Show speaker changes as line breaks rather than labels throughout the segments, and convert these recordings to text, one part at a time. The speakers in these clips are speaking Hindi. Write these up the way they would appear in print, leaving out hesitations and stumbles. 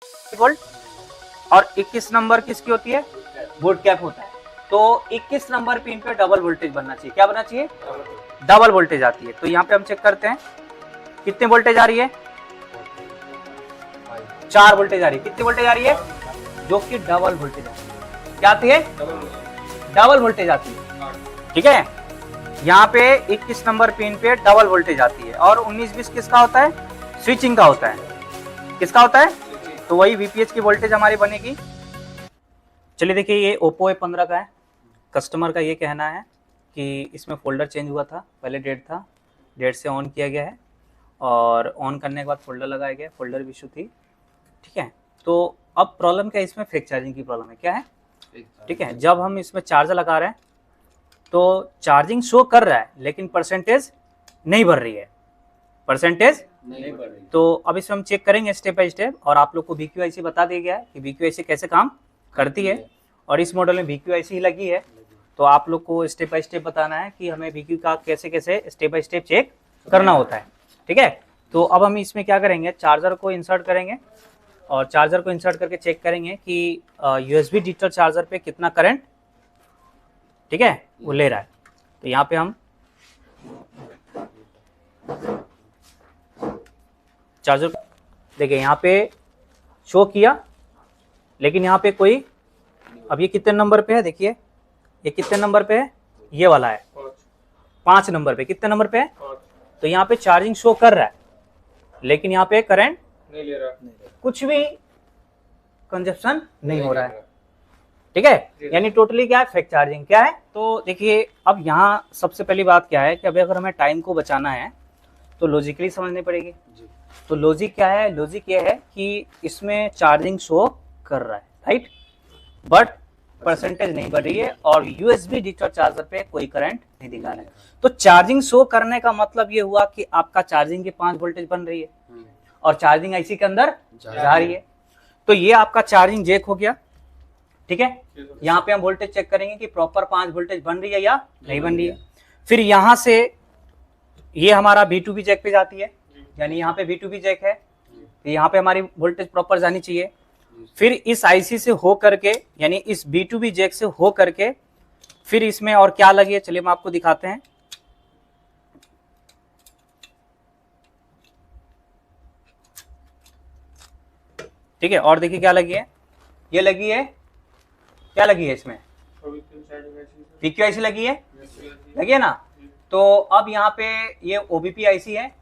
वोल्ट, और 21 नंबर किसकी होती है, बूट कैप होता है। तो 21 नंबर पिन पे डबल वोल्टेज बनना चाहिए। क्या बनना चाहिए, डबल वोल्टेज आती है। तो यहाँ पे हम चेक करते हैं कितने वोल्टेज आ रही है, 4 वोल्टेज आ रही है। कितनी वोल्टेज आ रही है, जो कि डबल वोल्टेज आती है। क्या आती है, डबल वोल्टेज आती है। ठीक है, यहाँ पे 21 नंबर पिन पे डबल वोल्टेज आती है। और 19-20 किसका होता है, स्विचिंग का होता है। किसका होता है, तो वही वीपीएच की वोल्टेज हमारी बनेगी। चलिए देखिए, ये ओप्पो A15 का है। कस्टमर का ये कहना है कि इसमें फोल्डर चेंज हुआ था, पहले डेट था, डेट से ऑन किया गया है और ऑन करने के बाद फोल्डर लगाया गया, फोल्डर भी इशू थी। ठीक है, तो अब प्रॉब्लम क्या है, इसमें फेक चार्जिंग की प्रॉब्लम है। क्या है, ठीक है, जब हम इसमें चार्जर लगा रहे हैं तो चार्जिंग शो कर रहा है लेकिन परसेंटेज नहीं बढ़ रही है, परसेंटेज नहीं बढ़ रही। तो अब इसमें हम चेक करेंगे स्टेप बाय स्टेप, और आप लोग को VQIC बता दिया गया है कि VQIC कैसे काम करती है। और इस मॉडल में VQIC ही लगी है, तो आप लोग को स्टेप बाय स्टेप बताना है कि हमें VQ का कैसे कैसे स्टेप बाय स्टेप चेक करना होता है। ठीक है, तो अब हम इसमें क्या करेंगे, चार्जर को इंसर्ट करेंगे और चार्जर को इंसर्ट करके चेक करेंगे कि USB डिजिटल चार्जर पे कितना करंट, ठीक है, वो ले रहा है। तो यहाँ पे हम चार्जर देखिए, यहाँ पे शो किया लेकिन यहाँ पे कोई, अब ये कितने नंबर पे है, देखिए ये कितने नंबर पे है, ये वाला है 5 नंबर पे। कितने नंबर पे है, तो यहाँ पे चार्जिंग शो कर रहा है लेकिन यहाँ पे करंट नहीं ले रहा, कुछ भी कंजप्शन नहीं हो रहा है। ठीक है, यानी टोटली क्या है, फेक चार्जिंग। क्या है, तो देखिए अब यहाँ सबसे पहली बात क्या है कि अभी अगर हमें टाइम को बचाना है तो लॉजिकली समझनी पड़ेगी। तो लॉजिक क्या है, लॉजिक ये है कि इसमें चार्जिंग शो कर रहा है, राइट, बट परसेंटेज नहीं बढ़ रही है और USB डिजिटल चार्जर पे कोई करंट नहीं दिखा रहा है। तो चार्जिंग शो करने का मतलब ये हुआ कि आपका चार्जिंग की 5 वोल्टेज बन रही है और चार्जिंग IC के अंदर जा रही है। तो ये आपका चार्जिंग जैक हो गया। ठीक है, यहाँ पे हम वोल्टेज चेक करेंगे कि प्रॉपर 5 वोल्टेज बन रही है या नहीं बन रही है। फिर यहाँ से ये हमारा V2B जैक पे जाती है, यानी यहाँ पे V2B जैक है, तो यहाँ पे हमारी वोल्टेज प्रॉपर जानी चाहिए। फिर इस IC से हो करके, यानी इस V2B जैक से हो करके फिर इसमें और क्या लगी है, चलिए हम आपको दिखाते हैं। ठीक है, और देखिए क्या लगी है, ये लगी है, क्या लगी है इसमें, VQIC लगी है ना। तो अब यहाँ पे ये OBP IC है,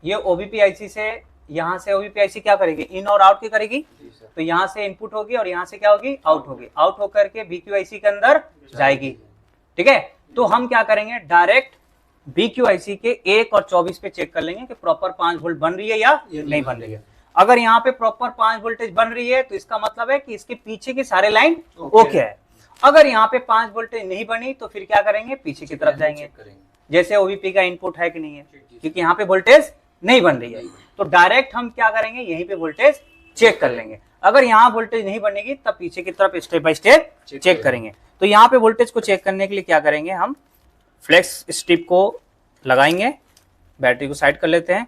ये OBP IC से यहाँ से OBP IC क्या करेगी, इन और आउट की करेगी। तो यहाँ से इनपुट होगी और यहाँ से क्या होगी, आउट होगी। आउट होकर के VQIC के अंदर जाएगी। ठीक है, तो हम क्या करेंगे, डायरेक्ट VQIC के 1 और 24 पे चेक कर लेंगे कि प्रॉपर 5 वोल्ट बन रही है या नहीं बन रही है। अगर यहाँ पे प्रॉपर 5 वोल्टेज बन रही है तो इसका मतलब है कि इसके पीछे की सारे लाइन ओके है। अगर यहाँ पे 5 वोल्टेज नहीं बनी तो फिर क्या करेंगे, पीछे की तरफ जाएंगे, जैसे OBP का इनपुट है कि नहीं है, क्योंकि यहाँ पे वोल्टेज नहीं बन रही है। तो डायरेक्ट हम क्या करेंगे, यहीं पे वोल्टेज चेक कर लेंगे। अगर यहाँ वोल्टेज नहीं बनेगी तब पीछे की तरफ स्टेप बाय स्टेप चेक करेंगे। तो यहाँ पे वोल्टेज को चेक करने के लिए क्या करेंगे, हम फ्लेक्स स्ट्रिप को लगाएंगे, बैटरी को साइड कर लेते हैं।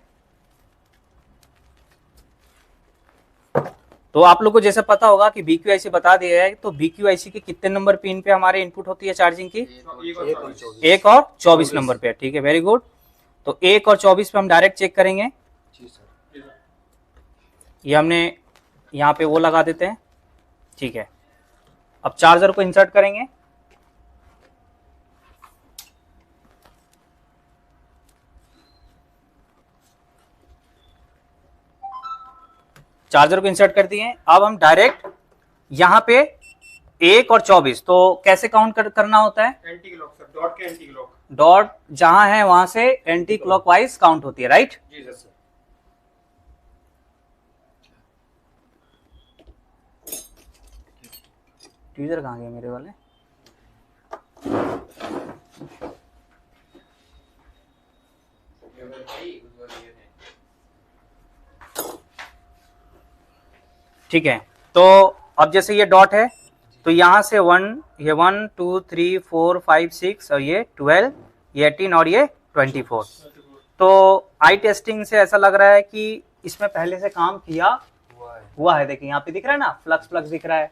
तो आप लोग को जैसे पता होगा कि VQIC बता दिया है, तो VQIC के कितने नंबर पिन पे हमारे इनपुट होती है चार्जिंग की, 1 और 24 नंबर पे। ठीक है, वेरी गुड। तो 1 और 24 पे हम डायरेक्ट चेक करेंगे। ये हमने यहाँ पे वो लगा देते हैं। ठीक है, अब चार्जर को इंसर्ट करेंगे। चार्जर को इंसर्ट कर दिए। अब हम डायरेक्ट यहाँ पे 1 और 24, तो कैसे काउंट करना होता है,
एंटी क्लॉक सर, डॉट के एंटी क्लॉक,
डॉट जहां है वहां से एंटी क्लॉकवाइज काउंट होती है, राइट।
जी सर।
ट्यूजर कहाँ गए मेरे वाले, ठीक है। तो अब जैसे ये डॉट है तो यहाँ से 1, ये 1 2 3 4 5 6 और ये 12, ये 18 और ये 24। तो आई टेस्टिंग से ऐसा लग रहा है कि इसमें पहले से काम किया हुआ है। देखिए यहाँ पे दिख रहा है ना, फ्लक्स फ्लक्स दिख रहा है,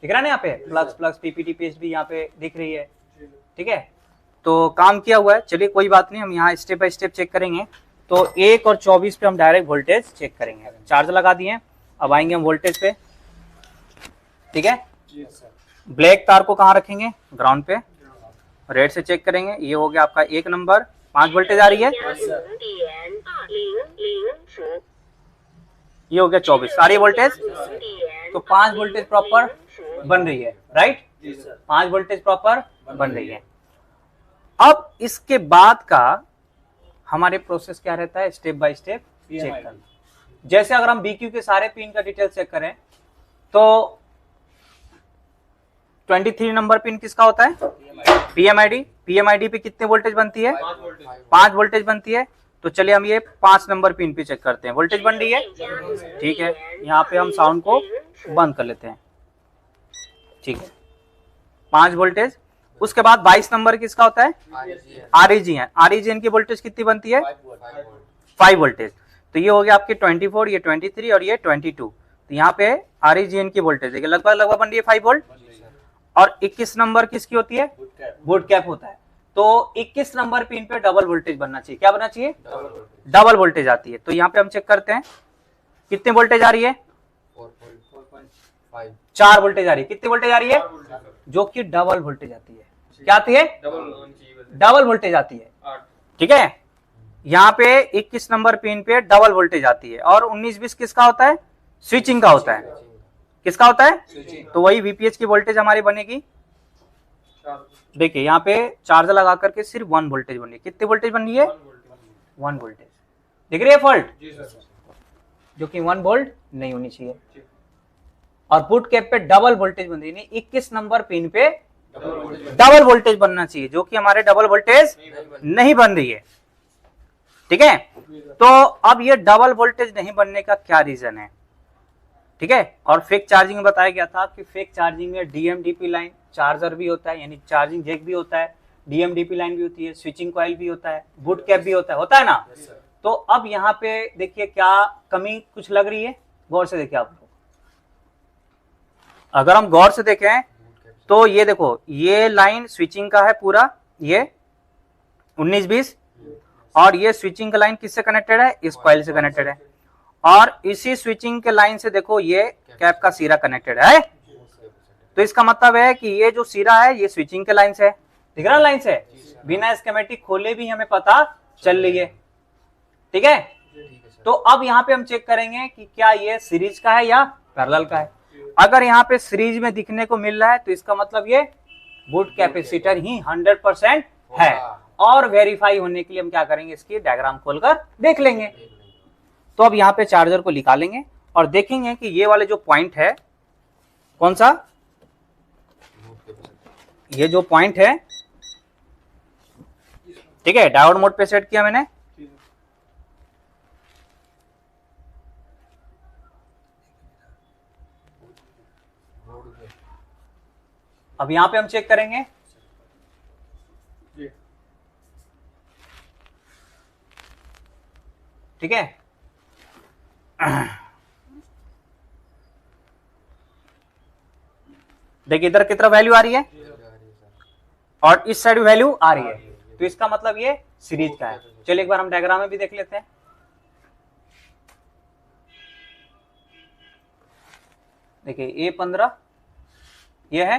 दिख रहा है ना यहाँ पे फ्लक्स फ्लक्स, पीपीटी पेस्ट भी यहाँ पे दिख रही है। ठीक है, तो काम किया हुआ है। चलिए कोई बात नहीं, हम यहाँ स्टेप बाय स्टेप चेक करेंगे। तो 1 और 24 पे हम डायरेक्ट वोल्टेज चेक करेंगे। चार्ज लगा दिए, अब आएंगे हम वोल्टेज पे। ठीक है, ब्लैक तार को कहाँ रखेंगे, ग्राउंड पे। रेड से चेक करेंगे, ये हो गया आपका 1 नंबर, 5 वोल्टेज आ रही है। ये हो गया 24, सारी वोल्टेज। तो 5 वोल्टेज प्रॉपर बन रही है, राइट, 5 वोल्टेज प्रॉपर बन रही है। अब इसके बाद का हमारे प्रोसेस क्या रहता है, स्टेप बाय स्टेप चेक करना। जैसे अगर हम बीक्यू के सारे पिन का डिटेल चेक करें तो 23 नंबर पिन किसका होता है, पीएमआईडी। पीएमआईडी पे कितने वोल्टेज बनती है, 5 वोल्टेज बनती है। तो चलिए हम ये 5 नंबर पिन पे चेक करते हैं, वोल्टेज बन रही है। ठीक है, यहाँ पे हम साउंड को बंद कर लेते हैं। ठीक है, 5 वोल्टेज। उसके बाद 22 नंबर किसका होता है, आरईजीएन। आरईजीएन की वोल्टेज कितनी बनती है, 5 वोल्टेज। तो ये हो गया आपकी 24, ये 23 और ये 22। तो यहाँ पे आरईजीएन की वोल्टेज देखिए लगभग बन रही है 5 वोल्ट। और 21 नंबर किसकी होती है, बूट कैप होता है। तो 21 नंबर पिन पे डबल वोल्टेज बनना चाहिए। क्या बनना चाहिए, डबल वोल्टेज आती है। तो यहाँ पे हम चेक करते हैं कितने वोल्टेज आ रही है, 4 वोल्टेज आ रही है। कितनी वोल्टेज आ रही है, जो कि डबल वोल्टेज आती है। क्या आती है, डबल वोल्टेज आती है। ठीक है, यहाँ पे 21 नंबर पिन पे डबल वोल्टेज आती है। और 19-20 किसका होता है, स्विचिंग का होता है। किसका होता है, तो वही वीपीएच की वोल्टेज हमारी बनेगी। देखिए यहाँ पे चार्जर लगा करके सिर्फ 1 वोल्टेज बन रही है। कितनी वोल्टेज बन रही है, 1 वोल्टेज। दिख रही है फॉल्ट, जो कि 1 वोल्ट नहीं होनी चाहिए। और बूट कैप पे डबल वोल्टेज बन रही है, 21 नंबर पिन पे डबल वोल्टेज बनना चाहिए, जो कि हमारे डबल वोल्टेज नहीं बन रही है। ठीक है, तो अब ये डबल वोल्टेज नहीं बनने का क्या रीजन है। ठीक है, और फेक चार्जिंग में बताया गया था कि फेक चार्जिंग में डीएमडीपी लाइन चार्जर भी होता है, यानी चार्जिंग जैक भी होता है, डीएमडीपी लाइन भी होती है, स्विचिंग कॉइल भी होता है, बूट कैप भी होता है ना। तो अब यहाँ पे देखिए क्या कमी कुछ लग रही है, गौर से देखिए आप लोग। अगर हम गौर से देखें तो ये देखो, ये लाइन स्विचिंग का है पूरा, ये 19-20, और ये स्विचिंग का लाइन किससे कनेक्टेड है, इस कॉइल से कनेक्टेड है। और इसी स्विचिंग के लाइन से देखो ये कैप का सिरा कनेक्टेड है। तो इसका मतलब है कि ये जो सिरा है ये स्विचिंग के लाइन से है। दिख रहा लाइन से, बिना स्कीमेटिक खोले भी हमें पता चल रही है। ठीक है, तो अब यहाँ पे हम चेक करेंगे कि क्या ये सीरीज का है या पैरेलल का है। अगर यहाँ पे सीरीज में दिखने को मिल रहा है तो इसका मतलब ये बूट कैपेसिटर ही 100% है। और वेरीफाई होने के लिए हम क्या करेंगे, इसकी डायग्राम खोलकर देख लेंगे। तो अब यहाँ पे चार्जर को निकालेंगे और देखेंगे कि ये वाले जो पॉइंट है, कौन सा, ये जो पॉइंट है, ठीक है, डायोड मोड पे सेट किया मैंने। अब यहां पे हम चेक करेंगे, ठीक है। देखिए इधर कितना वैल्यू आ रही है और इस साइड वैल्यू आ रही है, तो इसका मतलब ये सीरीज का है। चलिए एक बार हम डायग्राम में भी देख लेते हैं। देखिए A15 ये है,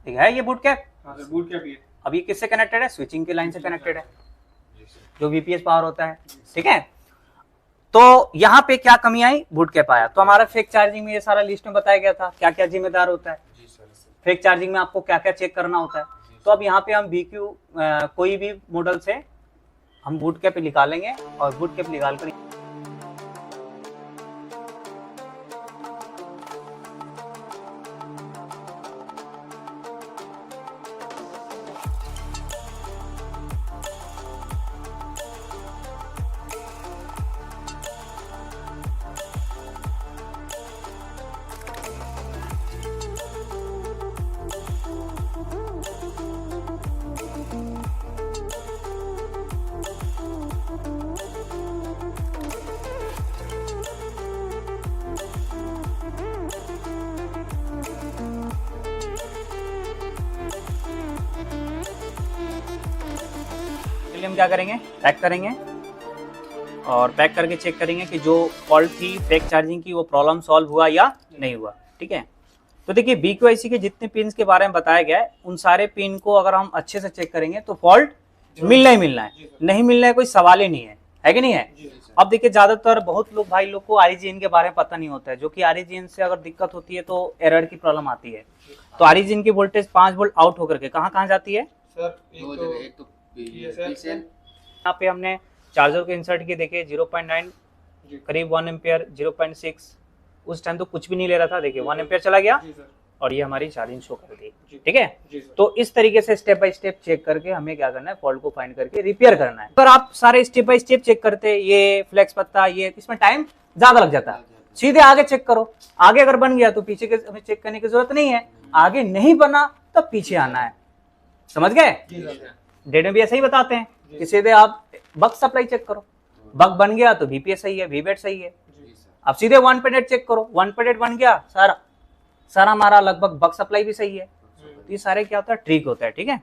ठीक है, ये बूट कैप।
बूट कैप ये।
अब ये किससे कनेक्टेड है, स्विचिंग की लाइन से कनेक्टेड है, जो वीपीएस पावर होता है। ठीक है, तो यहाँ पे क्या कमी आई, बूट कैप आया। तो हमारा फेक चार्जिंग में ये सारा लिस्ट में बताया गया था क्या क्या जिम्मेदार होता है। फेक चार्जिंग में आपको क्या क्या चेक करना होता है। तो अब यहाँ पे हम BQ कोई भी मॉडल से हम बूट कैप निकालेंगे और बूट कैप निकाल कर हम क्या करेंगे, पैक करेंगे और पैक करके चेक करेंगे कि जो फॉल्ट थी बैक चार्जिंग की वो प्रॉब्लम सॉल्व हुआ या नहीं हुआ। ठीक है, तो देखिए BQIC के जितने पिन के बारे में बताया गया है उन सारे पिन को अगर हम अच्छे से चेक करेंगे तो फॉल्ट मिलना ही मिलना है, नहीं मिलना है कोई सवाल ही नहीं है कि नहीं है। अब देखिए ज्यादातर बहुत लोग भाई लोग को REGN के बारे में पता नहीं होता है, जो कि REGN से अगर दिक्कत होती है तो एरर की प्रॉब्लम आती है। तो REGN की वोल्टेज 5 वोल्ट आउट होकर के कहाँ कहाँ जाती है,
सर
एक तो
यहाँ पे हमने चार्जर को इंसर्ट किए, देखिए 0.9 करीब 1 एम्पियर, 0.6 उस टाइम तो कुछ भी नहीं ले रहा था, देखिए 1 एम्पियर चला गया
जी सर,
और ये हमारी चार्जिंग शो कर दी।
जी।
ठीक है,
जी सर,
तो इस तरीके से स्टेप बाय स्टेप चेक करके हमें क्या करना है, फॉल्ट को फाइंड करके रिपेयर करना है। अगर आप सारे स्टेप बाय स्टेप चेक करते, ये फ्लेक्स पत्ता, ये इसमें टाइम ज्यादा लग जाता है। सीधे आगे चेक करो, आगे अगर बन गया तो पीछे के हमें चेक करने की जरूरत नहीं है, आगे नहीं बना तब पीछे आना है। समझ गए,
जी सर,
डेट में भी ऐसा ही बताते हैं कि सीधे आप बक सप्लाई चेक करो, बक बन गया तो VPS सही है, VBAT सही है,
जी सर,
अब सीधे 1.8 चेक करो, 1.8 बन गया सारा हमारा लगभग बक सप्लाई भी सही है। तो ये सारे क्या होता है, ट्रिक होता है। ठीक है।